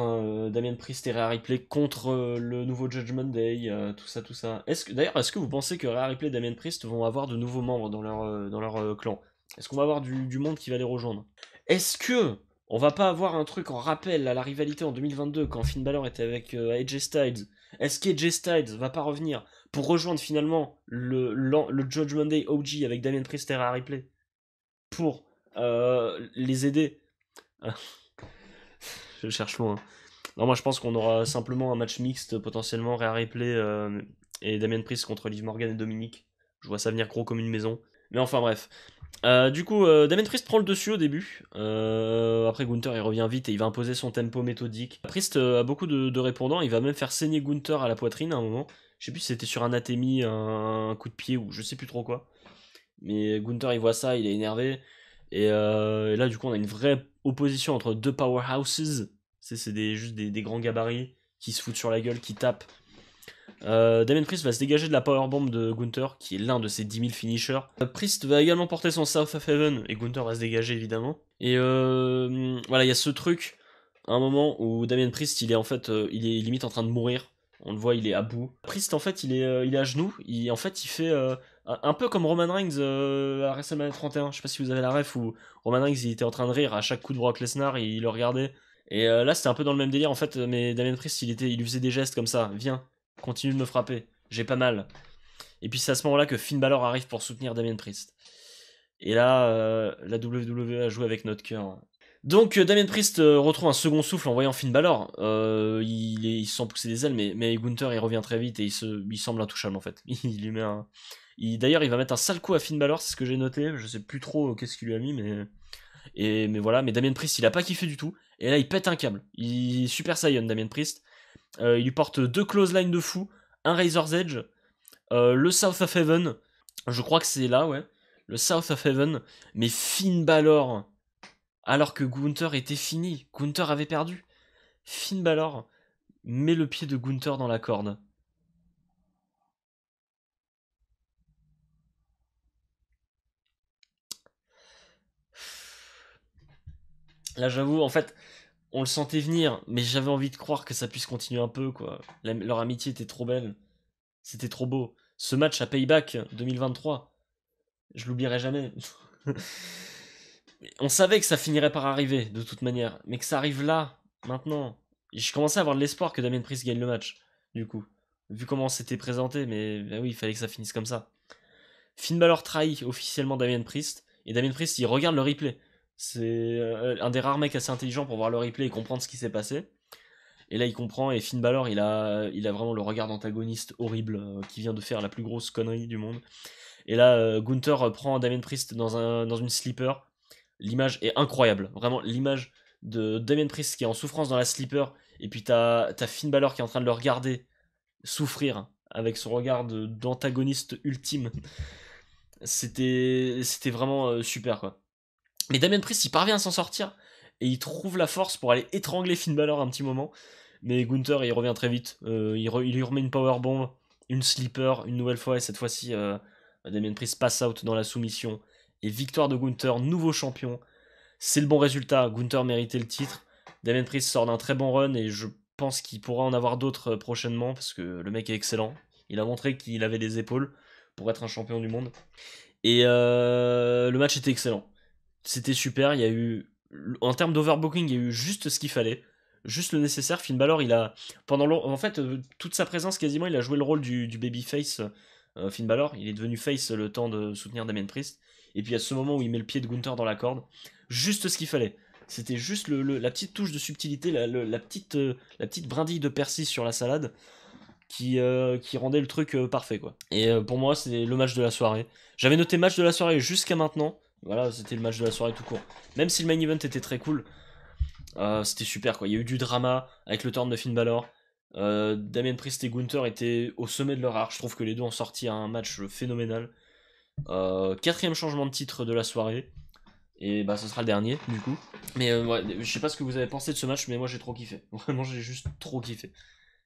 Damien Priest et Rhea Ripley contre le nouveau Judgment Day, tout ça, tout ça. D'ailleurs, est-ce que vous pensez que Rhea Ripley et Damien Priest vont avoir de nouveaux membres dans leur clan? Est-ce qu'on va avoir du monde qui va les rejoindre? Est-ce que on va pas avoir un truc en rappel à la rivalité en 2022 quand Finn Balor était avec AJ Styles? Est-ce qu'AJ Styles va pas revenir pour rejoindre finalement le Judgment Day OG avec Damien Priest et Rhea Ripley pour les aider? Je cherche loin. Non, moi je pense qu'on aura simplement un match mixte, potentiellement Rhea Ripley et Damien Priest contre Liv Morgan et Dominique. Je vois ça venir gros comme une maison. Mais enfin bref. Du coup, Damien Priest prend le dessus au début. Après, Gunther il revient vite et il va imposer son tempo méthodique. Priest a beaucoup de répondants. Il va même faire saigner Gunther à la poitrine à un moment. Je sais plus si c'était sur un Atemi, un coup de pied ou je sais plus trop quoi. Mais Gunther il voit ça, il est énervé. Et là, du coup, on a une vraie opposition entre deux powerhouses. C'est juste des grands gabarits qui se foutent sur la gueule, qui tapent. Damien Priest va se dégager de la powerbomb de Gunther, qui est l'un de ses 10 000 finishers. Priest va également porter son South of Heaven, et Gunther va se dégager évidemment. Et voilà, il y a ce truc, à un moment où Damien Priest, il est limite en train de mourir. On le voit, il est à bout. Priest, en fait, il est à genoux. En fait, il fait un peu comme Roman Reigns à WrestleMania 31. Je sais pas si vous avez la ref où Roman Reigns, il était en train de rire à chaque coup de Brock Lesnar et il le regardait. Et là, c'était un peu dans le même délire en fait, mais Damien Priest, il lui faisait des gestes comme ça. Viens, continue de me frapper, j'ai pas mal. Et puis c'est à ce moment-là que Finn Balor arrive pour soutenir Damien Priest. Et là, la WWE a joué avec notre cœur. Donc Damien Priest retrouve un second souffle en voyant Finn Balor. Il se sent pousser des ailes, mais Gunther il revient très vite et il semble intouchable en fait. Il lui met un... D'ailleurs, il va mettre un sale coup à Finn Balor, c'est ce que j'ai noté. Je sais plus trop qu'est-ce qu'il lui a mis, mais voilà. Mais Damien Priest, il a pas kiffé du tout. Et là, il pète un câble. Il Super Saiyan, Damien Priest. Il lui porte 2 clotheslines de fou, un Razor's Edge, le South of Heaven. Je crois que c'est là, ouais. Le South of Heaven. Mais Finn Balor, alors que Gunther était fini. Gunther avait perdu. Finn Balor met le pied de Gunther dans la corde. Là, j'avoue, en fait, on le sentait venir, mais j'avais envie de croire que ça puisse continuer un peu, quoi. Leur amitié était trop belle. C'était trop beau. Ce match à Payback 2023, je l'oublierai jamais. On savait que ça finirait par arriver, de toute manière. Mais que ça arrive là, maintenant. Et je commençais à avoir de l'espoir que Damien Priest gagne le match, du coup. Vu comment c'était présenté, mais bah oui, il fallait que ça finisse comme ça. Finn Balor trahit officiellement Damien Priest, et Damien Priest, il regarde le replay. C'est un des rares mecs assez intelligents pour voir le replay et comprendre ce qui s'est passé. Et là, il comprend, et Finn Balor, il a vraiment le regard d'antagoniste horrible, qui vient de faire la plus grosse connerie du monde. Et là, Gunther prend Damien Priest dans une sleeper. L'image est incroyable. Vraiment, l'image de Damien Priest qui est en souffrance dans la sleeper. Et puis t'as Finn Balor qui est en train de le regarder souffrir avec son regard d'antagoniste ultime. C'était vraiment super, quoi. Mais Damien Priest, il parvient à s'en sortir. Et il trouve la force pour aller étrangler Finn Balor un petit moment. Mais Gunther, il revient très vite. Il lui remet une powerbomb, une sleeper, une nouvelle fois. Et cette fois-ci, Damien Priest pass out dans la soumission. Et victoire de Gunther, nouveau champion. C'est le bon résultat. Gunther méritait le titre. Damien Priest sort d'un très bon run et je pense qu'il pourra en avoir d'autres prochainement parce que le mec est excellent. Il a montré qu'il avait des épaules pour être un champion du monde. Et le match était excellent. C'était super, il y a eu... En termes d'overbooking, il y a eu juste ce qu'il fallait. Juste le nécessaire. Finn Balor, il a... En fait, toute sa présence, quasiment, il a joué le rôle du babyface. Finn Balor, il est devenu face le temps de soutenir Damien Priest. Et puis à ce moment où il met le pied de Gunther dans la corde, juste ce qu'il fallait. C'était juste la petite touche de subtilité, la petite brindille de persil sur la salade qui rendait le truc parfait, quoi. Et pour moi, c'est le match de la soirée. J'avais noté match de la soirée jusqu'à maintenant. Voilà, c'était le match de la soirée tout court. Même si le main event était très cool, c'était super, quoi. Il y a eu du drama avec le turn de Finn Balor. Damien Priest et Gunther étaient au sommet de leur art. Je trouve que les deux ont sorti un match phénoménal. Quatrième changement de titre de la soirée. Et bah ce sera le dernier du coup. Mais ouais, je sais pas ce que vous avez pensé de ce match, mais moi j'ai trop kiffé. Vraiment j'ai juste trop kiffé.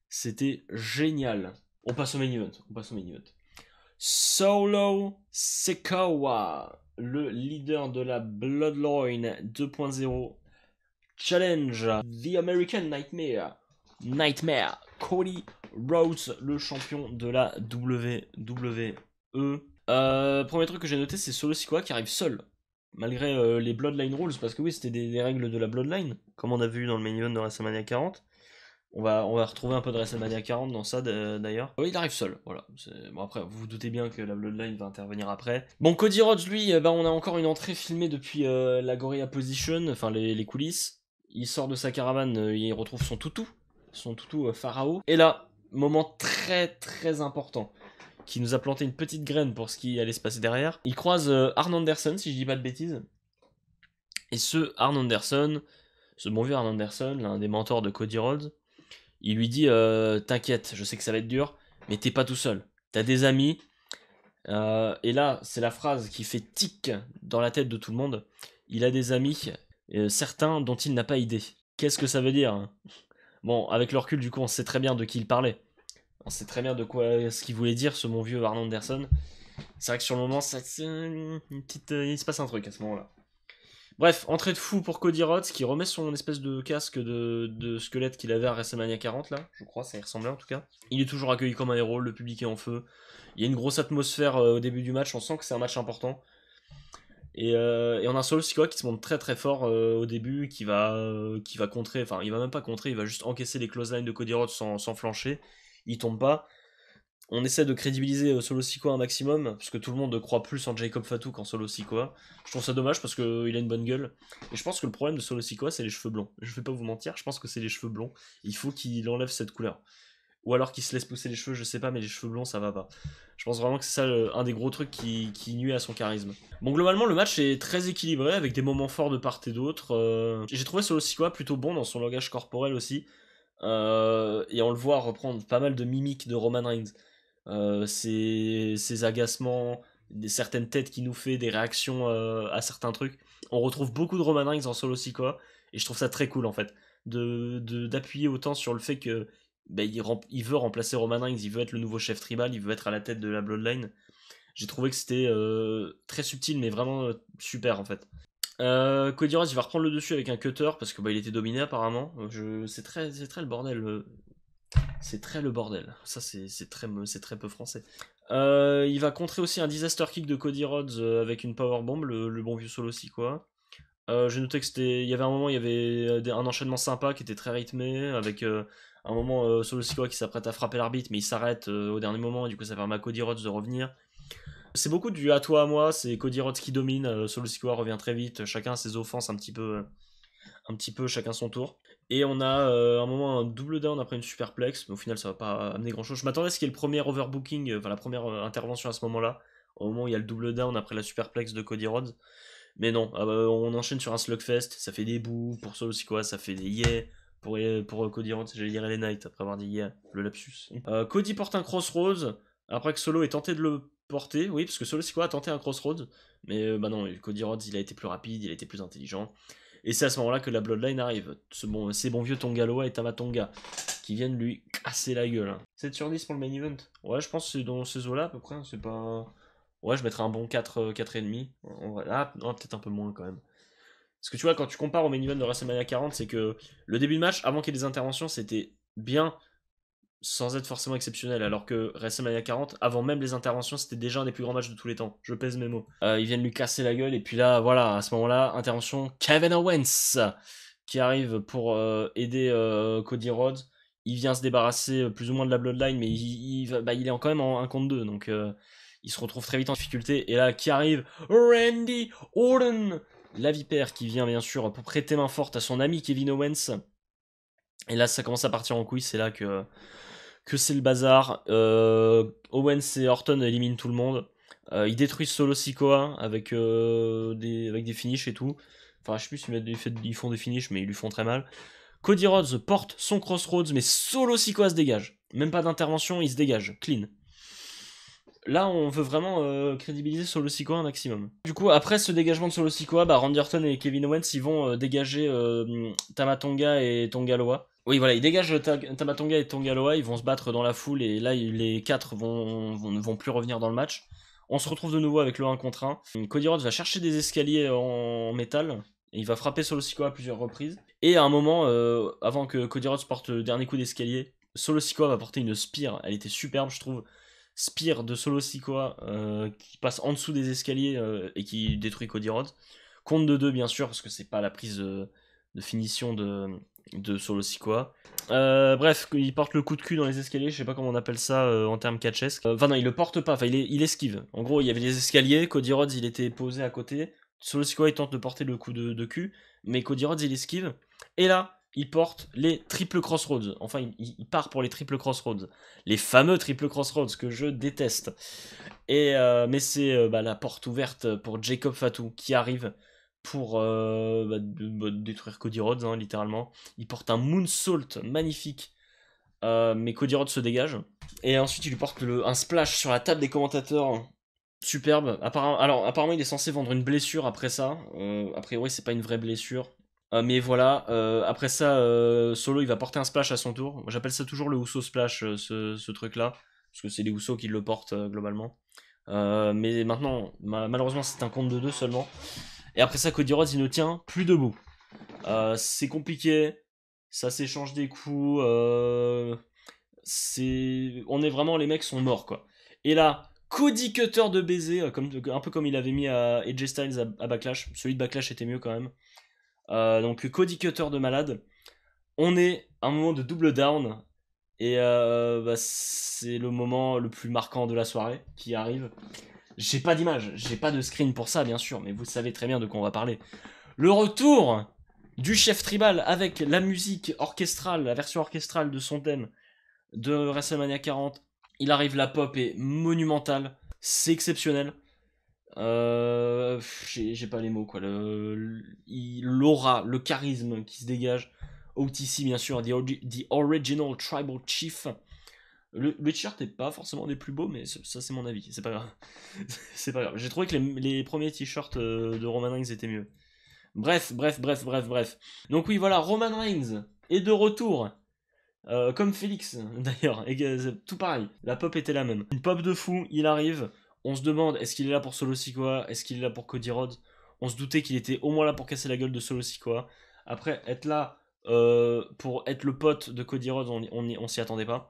C'était génial. On passe au main event. Solo Sikoa, le leader de la Bloodline 2.0, challenge The American Nightmare, Cody Rhodes, le champion de la WWE. Premier truc que j'ai noté, c'est Solo Sikoa qui arrive seul, malgré les Bloodline Rules, parce que oui, c'était des règles de la Bloodline, comme on a vu dans le main event de WrestleMania 40. On va retrouver un peu de WrestleMania 40 dans ça d'ailleurs. Il arrive seul, voilà. Bon après, vous vous doutez bien que la Bloodline va intervenir après. Bon, Cody Rhodes, lui, on a encore une entrée filmée depuis la Gorilla Position, enfin les coulisses. Il sort de sa caravane, il retrouve son toutou Pharaoh. Et là, moment très très important, qui nous a planté une petite graine pour ce qui allait se passer derrière. Il croise Arn Anderson, si je dis pas de bêtises. Et ce Arn Anderson, ce bon vieux Arn Anderson, l'un des mentors de Cody Rhodes, il lui dit t'inquiète, je sais que ça va être dur, mais t'es pas tout seul. T'as des amis. Et là, c'est la phrase qui fait tic dans la tête de tout le monde. Il a des amis, certains dont il n'a pas idée. Qu'est-ce que ça veut dire, hein? Bon, avec le recul, du coup, on sait très bien de qui il parlait. On sait très bien de quoi ce qu'il voulait dire, ce mon vieux Arn Anderson. C'est vrai que sur le moment, il se passe un truc à ce moment-là. Bref, entrée de fou pour Cody Rhodes qui remet son espèce de casque de squelette qu'il avait à WrestleMania 40 là, je crois, ça y ressemblait en tout cas. Il est toujours accueilli comme un héros, le public est en feu. Il y a une grosse atmosphère au début du match, on sent que c'est un match important. Et on a un Solo Sikoa qui se montre très très fort au début, qui va contrer, enfin il va même pas contrer, il va juste encaisser les clotheslines de Cody Rhodes sans flancher. Il tombe pas. On essaie de crédibiliser Solo Sikoa un maximum, parce que tout le monde croit plus en Jacob Fatu qu'en Solo Sikoa. Je trouve ça dommage parce qu'il a une bonne gueule. Et je pense que le problème de Solo Sikoa, c'est les cheveux blonds. Je vais pas vous mentir, je pense que c'est les cheveux blonds. Il faut qu'il enlève cette couleur. Ou alors qu'il se laisse pousser les cheveux, je sais pas, mais les cheveux blonds, ça va pas. Je pense vraiment que c'est ça un des gros trucs qui nuit à son charisme. Bon, globalement, le match est très équilibré, avec des moments forts de part et d'autre. J'ai trouvé Solo Sikoa plutôt bon dans son langage corporel aussi. Et on le voit reprendre pas mal de mimiques de Roman Reigns. Ses agacements, certaines têtes qu'il nous fait, des réactions à certains trucs. On retrouve beaucoup de Roman Reigns en Solo Sikoa, et je trouve ça très cool en fait, d'appuyer autant sur le fait que il veut remplacer Roman Reigns, il veut être le nouveau chef tribal, il veut être à la tête de la Bloodline. J'ai trouvé que c'était très subtil, mais vraiment super en fait. Cody Rhodes il va reprendre le dessus avec un cutter parce que il était dominé apparemment. C'est très le bordel. C'est très le bordel. Ça, c'est très peu français. Il va contrer aussi un disaster kick de Cody Rhodes avec une powerbomb, le bon vieux Solo Sikoa. J'ai noté il y avait un moment, il y avait un enchaînement sympa qui était très rythmé, avec un moment Solo Sikoa qui s'apprête à frapper l'arbitre, mais il s'arrête au dernier moment, et du coup ça permet à Cody Rhodes de revenir. C'est beaucoup du à toi à moi, c'est Cody Rhodes qui domine, Solo Sikoa revient très vite, chacun a ses offenses un petit peu chacun son tour. Et on a un moment un double down après une superplex, mais au final ça va pas amener grand chose. Je m'attendais à ce qu'il y ait le premier overbooking, enfin la première intervention à ce moment-là, au moment où il y a le double down après la superplex de Cody Rhodes. Mais non, on enchaîne sur un slugfest, ça fait des bouts pour Solo Sikoa, ça fait des yeah pour Cody Rhodes, j'allais dire les Knights après avoir dit yeah, le lapsus. Cody porte un crossroads, après que Solo ait tenté de le porter, oui, parce que Solo Sikoa a tenté un crossroads, mais bah non, Cody Rhodes il a été plus rapide, il a été plus intelligent. Et c'est à ce moment-là que la Bloodline arrive. Ces bons vieux Tongaloa et Tamatonga qui viennent lui casser la gueule. 7 sur 10 pour le main event. Ouais, je pense que c'est dans ces eaux-là à peu près. C'est pas. Ouais, je mettrais un bon 4, 4,5. Ah, non, peut-être un peu moins quand même. Parce que tu vois, quand tu compares au main event de WrestleMania 40, c'est que le début de match, avant qu'il y ait des interventions, c'était bien. sans être forcément exceptionnel, alors que WrestleMania 40, avant même les interventions, c'était déjà un des plus grands matchs de tous les temps. Je pèse mes mots. Ils viennent lui casser la gueule, et puis là, voilà, à ce moment-là, intervention Kevin Owens, qui arrive pour aider Cody Rhodes. Il vient se débarrasser plus ou moins de la Bloodline, mais il est quand même en 1 contre 2, donc il se retrouve très vite en difficulté. Et là, qui arrive Randy Orton, la vipère, qui vient bien sûr pour prêter main forte à son ami Kevin Owens. Et là, ça commence à partir en couille, c'est là que c'est le bazar. Owens et Orton éliminent tout le monde. Ils détruisent Solo Sikoa avec des finishes et tout. Enfin, je sais plus s'ils font des finishes, mais ils lui font très mal. Cody Rhodes porte son Crossroads, mais Solo Sikoa se dégage. Même pas d'intervention, il se dégage. Clean. Là, on veut vraiment crédibiliser Solo Sikoa un maximum. Du coup, après ce dégagement de Solo Sikoa, Randy Orton et Kevin Owens, ils vont dégager Tama Tonga et Tonga Loa. Oui, voilà, ils dégagent Tama Tonga et Tonga Loa, ils vont se battre dans la foule, et là, les 4 ne vont plus revenir dans le match. On se retrouve de nouveau avec le 1 contre 1. Cody Rhodes va chercher des escaliers en métal, et il va frapper Solo Sikoa à plusieurs reprises. Et à un moment, avant que Cody Rhodes porte le dernier coup d'escalier, Solo Sikoa va porter une spear. Elle était superbe, je trouve. Spear de Solo Sikoa qui passe en dessous des escaliers et qui détruit Cody Rhodes. Compte de 2 bien sûr, parce que c'est pas la prise de finition de Solo Sikoa. Bref, il porte le coup de cul dans les escaliers, je sais pas comment on appelle ça en termes catchesques. Enfin non, il le porte pas, enfin il esquive. En gros, il y avait des escaliers, Cody Rhodes il était posé à côté, Solo Sikoa il tente de porter le coup de cul, mais Cody Rhodes il esquive. Et là, il porte les triple crossroads. Enfin, il part pour les triple crossroads. Les fameux triple crossroads que je déteste. Mais c'est la porte ouverte pour Jacob Fatu qui arrive pour détruire Cody Rhodes, hein, littéralement. Il porte un moonsault magnifique, mais Cody Rhodes se dégage. Et ensuite, il lui porte un splash sur la table des commentateurs. Superbe. Apparemment, il est censé vendre une blessure après ça. A priori, c'est pas une vraie blessure. Mais voilà, après ça, Solo il va porter un splash à son tour. Moi, j'appelle ça toujours le Uso splash, ce truc-là. Parce que c'est les Usos qui le portent globalement. Mais maintenant, malheureusement, c'est un compte de 2 seulement. Et après ça, Cody Rhodes il ne tient plus debout. C'est compliqué, ça s'échange des coups. On est vraiment, les mecs sont morts quoi. Et là, Cody Cutter de baiser, un peu comme il avait mis à AJ Styles à Backlash. Celui de Backlash était mieux quand même. Donc Cody Cutter de malade. On est à un moment de double down. Et c'est le moment le plus marquant de la soirée qui arrive. J'ai pas d'image, j'ai pas de screen pour ça bien sûr, mais vous savez très bien de quoi on va parler. Le retour du chef tribal avec la musique orchestrale, la version orchestrale de son thème de WrestleMania 40. Il arrive, la pop est monumentale, c'est exceptionnel. J'ai pas les mots quoi. L'aura, le charisme qui se dégage. OTC bien sûr, the Original Tribal Chief. Le t-shirt n'est pas forcément des plus beaux, mais ça c'est mon avis, c'est pas grave. C'est pas grave. J'ai trouvé que les premiers t-shirts de Roman Reigns étaient mieux. Bref. Donc oui voilà, Roman Reigns est de retour. Comme Félix d'ailleurs, et tout pareil, la pop était la même. Une pop de fou, il arrive, on se demande est-ce qu'il est là pour Solo Sikoa, est-ce qu'il est là pour Cody Rhodes. On se doutait qu'il était au moins là pour casser la gueule de Solo Sikoa. Après, être là pour être le pote de Cody Rhodes, on s'y attendait pas.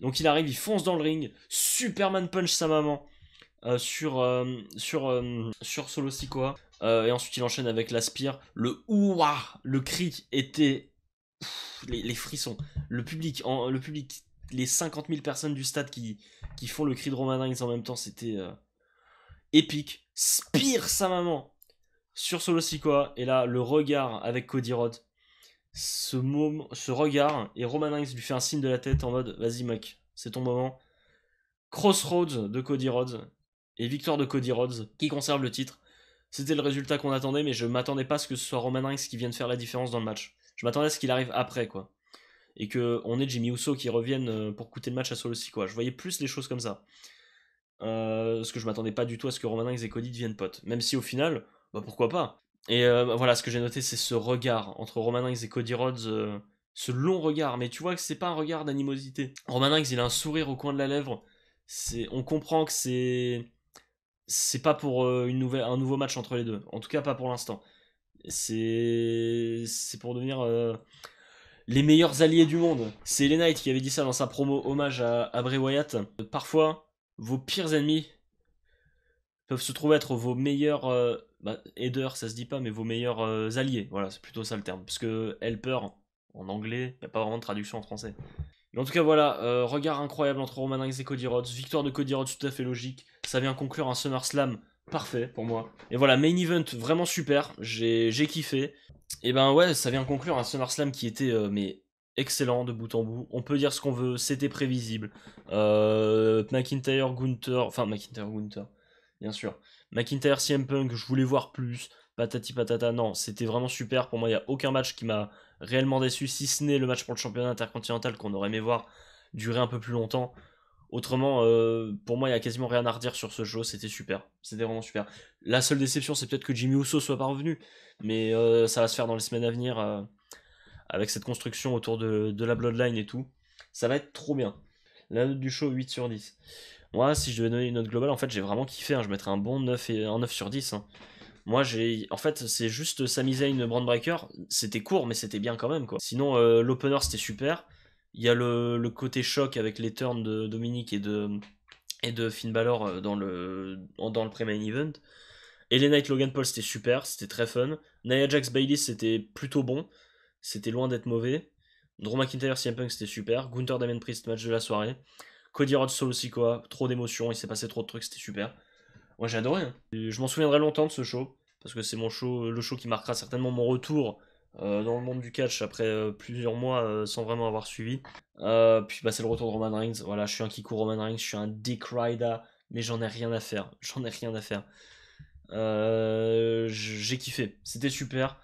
Donc il arrive, il fonce dans le ring, Superman punch sa maman sur Solo Sikoa. Et ensuite il enchaîne avec la spire. Le ouah, le cri était les frissons. Le public, les 50 000 personnes du stade qui font le cri de Roman Reigns en même temps, c'était épique. Spire sa maman sur Solo Sikoa. Et là, le regard avec Cody Rhodes. Ce regard, et Roman Reigns lui fait un signe de la tête en mode vas-y mec, c'est ton moment. Crossroads de Cody Rhodes et victoire de Cody Rhodes qui conserve le titre. C'était le résultat qu'on attendait, mais je m'attendais pas à ce que ce soit Roman Reigns qui vienne faire la différence dans le match. Je m'attendais à ce qu'il arrive après quoi, et que on ait Jimmy Uso qui revienne pour coûter le match à Solo Sikoa. Je voyais plus les choses comme ça, parce que je m'attendais pas du tout à ce que Roman Reigns et Cody deviennent potes, même si au final, pourquoi pas. Et voilà, ce que j'ai noté, c'est ce regard entre Roman Reigns et Cody Rhodes, ce long regard, mais tu vois que c'est pas un regard d'animosité. Roman Reigns, il a un sourire au coin de la lèvre. On comprend que c'est pas pour un nouveau match entre les deux. En tout cas, pas pour l'instant. C'est pour devenir les meilleurs alliés du monde. C'est LA Knight qui avait dit ça dans sa promo hommage à Bray Wyatt. Parfois, vos pires ennemis peuvent se trouver être vos meilleurs aiders, ça se dit pas, mais vos meilleurs alliés. Voilà, c'est plutôt ça le terme. Parce que helper, en anglais, il n'y a pas vraiment de traduction en français. Mais en tout cas, voilà, regard incroyable entre Roman Reigns et Cody Rhodes. Victoire de Cody Rhodes tout à fait logique. Ça vient conclure un SummerSlam parfait pour moi. Et voilà, main event vraiment super. J'ai kiffé. Et ben ouais, ça vient conclure un SummerSlam qui était mais excellent de bout en bout. On peut dire ce qu'on veut, c'était prévisible. McIntyre, Gunther, enfin McIntyre, Gunther, bien sûr. McIntyre, CM Punk, je voulais voir plus. Patati patata, non, c'était vraiment super. Pour moi, il n'y a aucun match qui m'a réellement déçu, si ce n'est le match pour le championnat intercontinental qu'on aurait aimé voir durer un peu plus longtemps. Autrement, pour moi, il n'y a quasiment rien à redire sur ce show, c'était super. C'était vraiment super. La seule déception, c'est peut-être que Jimmy Uso soit pas revenu, mais ça va se faire dans les semaines à venir avec cette construction autour de la Bloodline et tout. Ça va être trop bien. La note du show, 8 sur 10. Moi, si je devais donner une note globale, en fait, j'ai vraiment kiffé. Hein. Je mettrais un bon 9, un 9 sur 10. Hein. Moi, en fait, c'est juste Sami Zayn, Braun Breaker. C'était court, mais c'était bien quand même, quoi. Sinon, l'opener, c'était super. Il y a le côté choc avec les turns de Dominique et de Finn Balor dans le pré-main event. LA Knight, Logan Paul, c'était super, c'était très fun. Nia Jax, Bayley, c'était plutôt bon. C'était loin d'être mauvais. Drew McIntyre, CM Punk, c'était super. Gunther, Damien Priest, match de la soirée. Cody Rhodes, Solo Sikoa, trop d'émotions, il s'est passé trop de trucs, c'était super. Moi, j'ai adoré. Hein. Je m'en souviendrai longtemps de ce show, parce que c'est mon show, le show qui marquera certainement mon retour dans le monde du catch après plusieurs mois sans vraiment avoir suivi. Puis bah, c'est le retour de Roman Reigns. Voilà, je suis un Kiku Roman Reigns, je suis un Dick Ryder, mais j'en ai rien à faire. J'en ai rien à faire. J'ai kiffé, c'était super.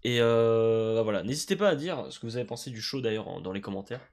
Et bah, voilà, n'hésitez pas à dire ce que vous avez pensé du show d'ailleurs dans les commentaires.